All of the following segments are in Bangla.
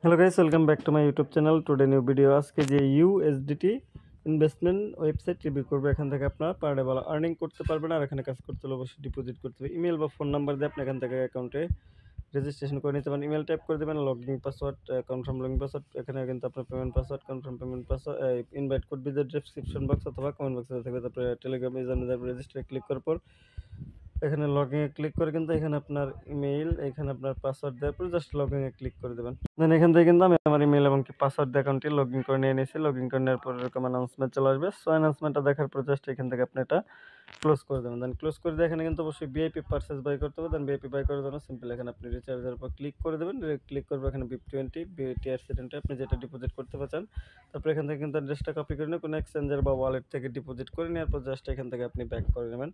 Hello guys, welcome back to my YouTube channel. Today new video. আজকে যে ইউএসডিটি ইনভেস্টমেন্ট ওয়েবসাইট রিভিউ করবে, এখান থেকে আপনারা পার ডে ভালো আর্নিং করতে পারবেন। আর এখানে কাজ করতে হলে অবশ্যই ডিপোজিট করতে হবে। ইমেল বা ফোন নাম্বার দিয়ে আপনি এখান থেকে অ্যাকাউন্টে রেজিস্ট্রেশন করে নিতে পারেন। ইমেল টাইপ করে দেবেন, login password, confirm login password. এখানে কিন্তু আপনার payment password, confirm payment password, invite code video description box অথবা কমেন্ট বক্সে থাকবে। তারপরে টেলিগ্রাম ইউজার রেজিস্টারে ক্লিক করার পর এখানে লগইনে ক্লিক করে কিন্তু এখানে আপনার ইমেইল, এখানে আপনার পাসওয়ার্ড দেওয়ার পর জাস্ট লগইনে ক্লিক করে দেবেন। দেন এখান থেকে কিন্তু আমি আমার ইমেইল এবং কি পাসওয়ার্ড দিয়ে অ্যাকাউন্টটি লগইন করে নিয়ে নিয়েছি। লগইন করে নেওয়ার পর এরকম অ্যানাউন্সমেন্ট চলে আসবে। সো অ্যানাউন্সমেন্টটা দেখার পর জাস্ট এখান থেকে আপনি এটা ক্লোজ করে দেবেন। দেন ক্লোজ করে দিয়ে এখানে কিন্তু অবশ্যই ভিআইপি পারচেজ বাই করতে হবে। দেন ভিআইপি বাই করার জন্য সিম্পল এখানে আপনি রিচার্জের উপর ক্লিক করে দেবেন। ক্লিক করবে এখানে BIP20 টিআরসি আপনি যেটা ডিপোজিট করতে চান। তারপর এখান থেকে কিন্তু অ্যাড্রেসটা কপি করে নিয়ে কোনো এক্সচেঞ্জার বা ওয়ালেট থেকে ডিপোজিট করে নেওয়ার পর জাস্ট এখান থেকে আপনি ব্যাক করে নেবেন।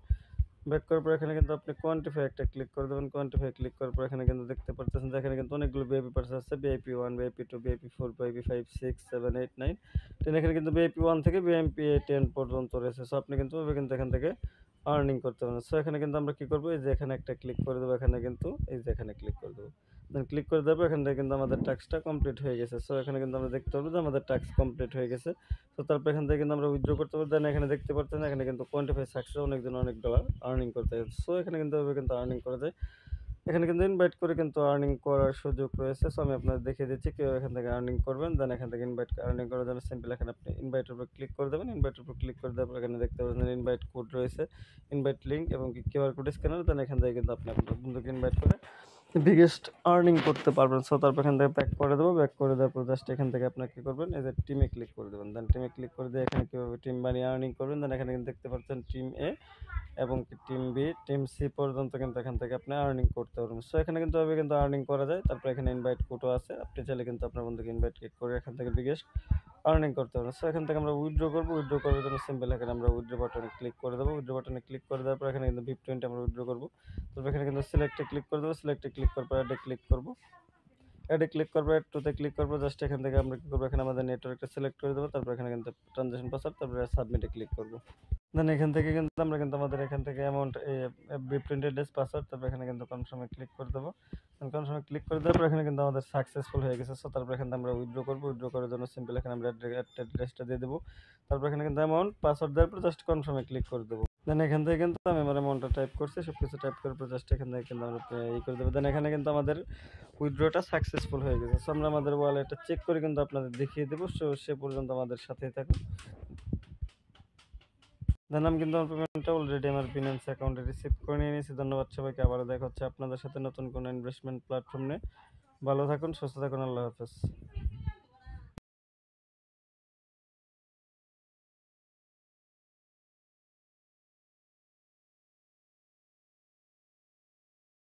ব্যাক করার পর এখানে কিন্তু আপনি কোয়ান্টিফাই একটা ক্লিক করে দেবেন। কোয়ান্টিফাই ক্লিক করার পর এখানে কিন্তু দেখতে পাচ্ছেন যে এখানে কিন্তু অনেকগুলো ভিআইপি পার্সেস আছে। VIP1, VIP2, VIP4, VIP5, 6, 7, 8, 9, 10। এখানে কিন্তু VIP1 থেকে VIP10 পর্যন্ত রয়েছে। সো আপনি কিন্তু এখান থেকে আর্নিং করতে পারেন। সো এখানে কিন্তু আমরা কি করব, এই যে এখানে একটা ক্লিক করে দেবো। এখানে কিন্তু এই যে এখানে ক্লিক করে দেবো। দেন ক্লিক করে দেবো। এখান থেকে কিন্তু আমাদের টাস্কটা কমপ্লিট হয়ে গেছে। সো এখানে কিন্তু আমরা দেখতে পারবো যে আমাদের টাস্ক কমপ্লিট হয়ে গেছে। তো তারপর এখান থেকে কিন্তু আমরা উইথড্র করতে পারবো। দেন এখানে দেখতে পাচ্ছেন এখানে কিন্তু কোয়ান্টিফাই সাকসেস, অনেকজন অনেক ডলার আর্নিং করতে হয়। সো এখানে কিন্তু আর্নিং করা যায়। এখানে কিন্তু ইনভাইট করে কিন্তু আর্নিং করার সুযোগ রয়েছে। সো আমি আপনাদের দেখিয়ে দিচ্ছি কীভাবে এখান থেকে আর্নিং করবেন। দেন এখান থেকে ইনভাইট আর্নিং করার জন্য সিম্পল এখানে আপনি ইনভাইটের উপর ক্লিক করে দেবেন। ইনভাইটের উপর ক্লিক করে দেওয়ার পর এখানে দেখতে পাচ্ছেন ইনভাইট কোড রয়েছে, ইনভাইট লিঙ্ক এবং কিউআর কোড স্ক্যানার। দেন এখান থেকে কিন্তু আপনি আপনার বন্ধুকে ইনভাইট করে বিগেস্ট আর্নিং করতে পারবেন। সো তারপর এখান থেকে ব্যাক করে দেবো। ব্যাক করে দেওয়ার পর জাস্ট এখান থেকে আপনার কী করবেন, এই যে টিমে ক্লিক করে দেবেন। দেন টিমে ক্লিক করে দিয়ে এখানে কীভাবে টিম বানিয়ে আর্নিং করবেন। দেন এখানে কিন্তু দেখতে পাচ্ছেন টিম এ এবং কি টিম বি, টিম সি পর্যন্ত কিন্তু এখান থেকে আপনি আর্নিং করতে পারবেন। সো এখানে কিন্তু আর্নিং করা যায়। তারপর এখানে ইনভাইট কোডও আছে, আপনি চাইলে কিন্তু আপনার বন্ধুকে ইনভাইট করে এখান থেকে বিগেস্ট আর্নিং করতে পারবেন। সো এখান থেকে আমরা উইথড্র করবো। উইথড্র করার জন্য সিম্পল এখানে আমরা উইথড্র বাটনে ক্লিক করে দেবো। উইথড্র বাটনে ক্লিক করে দেওয়ার পর এখানে কিন্তু BIP20 আমরা উইথড্র করবো। তারপর এখানে কিন্তু সিলেক্টে ক্লিক করে দেবো। সিলেক্টে ক্লিক করার পর অ্যাডে ক্লিক করবো। অ্যাডে ক্লিক করবো, অ্যাড টুতে ক্লিক করবো। জাস্ট এখান থেকে আমরা কী করবো, এখানে আমাদের নেটওয়ার্কটা সিলেক্ট করে দেবো। তারপর এখানে কিন্তু ট্রানজাকশন পাসওয়ার্ড, তারপরে সাবমিটে ক্লিক করবো। দেন এখান থেকে কিন্তু আমরা কিন্তু আমাদের এখান থেকে অ্যামাউন্ট BIP20 ডেজ পাসওয়ার্ড, তারপর এখানে কিন্তু কনফার্মে ক্লিক করে দেবো। কনফার্মে ক্লিক করে দেওয়ার পর এখানে কিন্তু আমাদের সাকসেসফুল হয়ে গেছে। সো তারপর এখানে আমরা উইথড্র করবো। উইথড্র করার জন্য সিম্পল এখানে আমরা অ্যাড্রেসটা দিয়ে দেবো। তারপর এখানে কিন্তু অ্যামাউন্ট পাসওয়ার্ড দেওয়ার পর জাস্ট কনফার্মে ক্লিক করে দেবো। দেন এখান থেকে কিন্তু আমি আমার অ্যামাউন্টটা টাইপ করছি, সব কিছু টাইপ করার পর জাস্ট এখান থেকে কিন্তু আমরা করে দেবো। দেন এখানে কিন্তু আমাদের উইথড্রটা সাকসেসফুল হয়ে গেছে। সো আমরা আমাদের ওয়ালেটটা চেক করে কিন্তু আপনাদের দেখিয়ে দেবো। সো সে পর্যন্ত আমাদের সাথেই থাকুন। দেন আমি কিন্তু আমার পেমেন্টটা অলরেডি আমার বিনান্স অ্যাকাউন্টে রিসিভ করে নিয়ে নিয়েছি। ধন্যবাদ সবাইকে। আবারও দেখা হচ্ছে আপনাদের সাথে নতুন কোনো ইনভেস্টমেন্ট প্ল্যাটফর্ম নিয়ে। ভালো থাকুন, সুস্থ থাকুন। আল্লাহ হাফেজ।